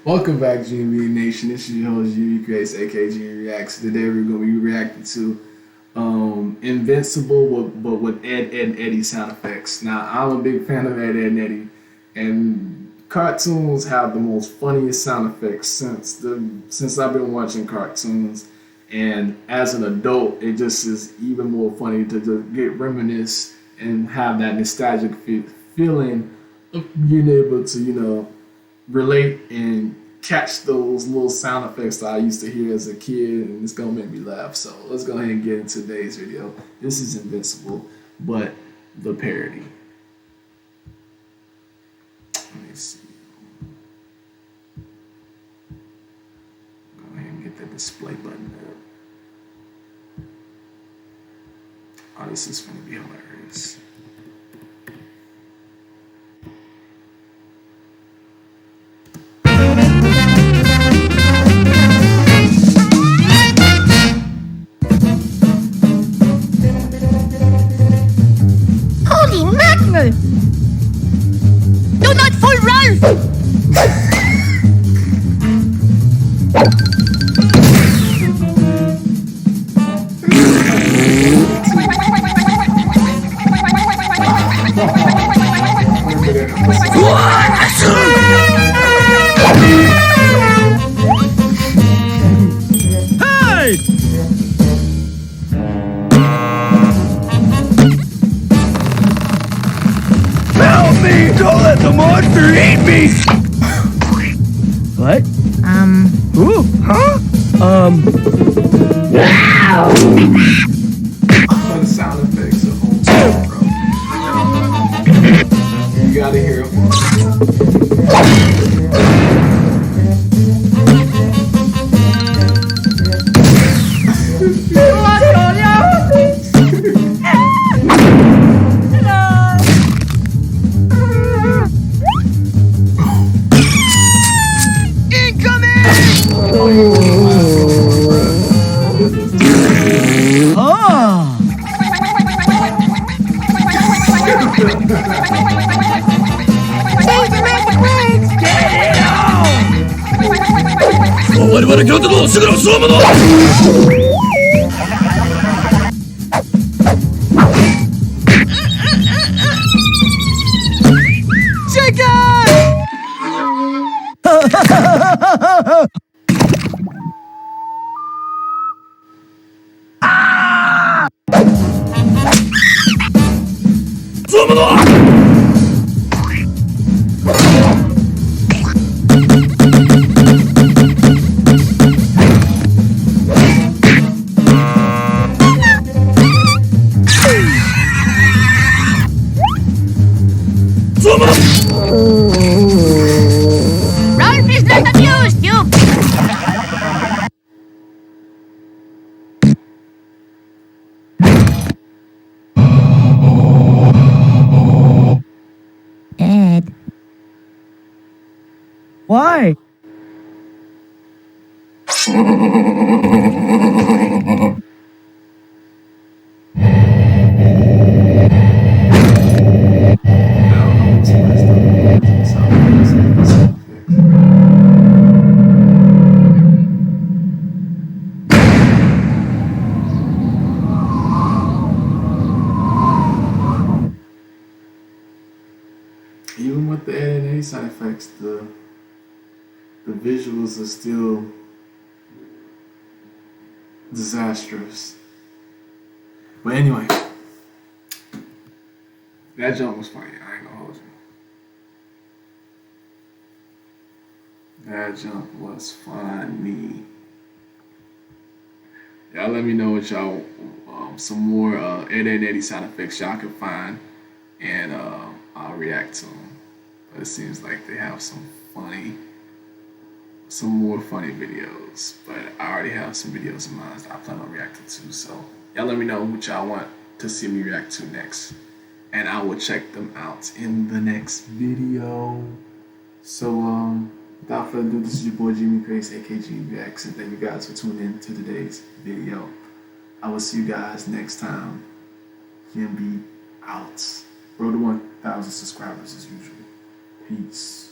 Welcome back, Gmb Nation. This is your host, Gmb Creates, aka Gmb Reacts. Today we're going to be reacting to Invincible, but with Ed, and Eddy sound effects. Now, I'm a big fan of Ed, and Eddy, and cartoons have the most funniest sound effects since I've been watching cartoons. And as an adult, it just is even more funny to just get reminisce and have that nostalgic feeling of being able to, relate and catch those little sound effects that I used to hear as a kid, and it's gonna make me laugh. So let's go ahead and get into today's video. This is Invincible, but the parody. Let me see. Go ahead and get the display button up. Oh, this is gonna be hilarious. Do not fool Ralph! Hey! Help me! Don't let the monster eat me! What? Ooh, huh? The sound effects are on top, bro. You gotta hear Ralph is not amused, you! Ed. Why? even with the Eddn and sound effects, the visuals are still disastrous. But anyway, that jump was funny. I ain't gonna hold you. That jump was funny. Y'all let me know what y'all some more Eddn and Eddy sound effects y'all can find, and I'll react to them. But it seems like they have some more funny videos. But I already have some videos in mind that I plan on reacting to. So y'all let me know what y'all want to see me react to next, and I will check them out in the next video. So without further ado, this is your boy Gmb Creates, aka Gmb Reacts, and thank you guys for tuning in to today's video. I will see you guys next time. Gmb out. Road to 1,000 subscribers as usual. Peace.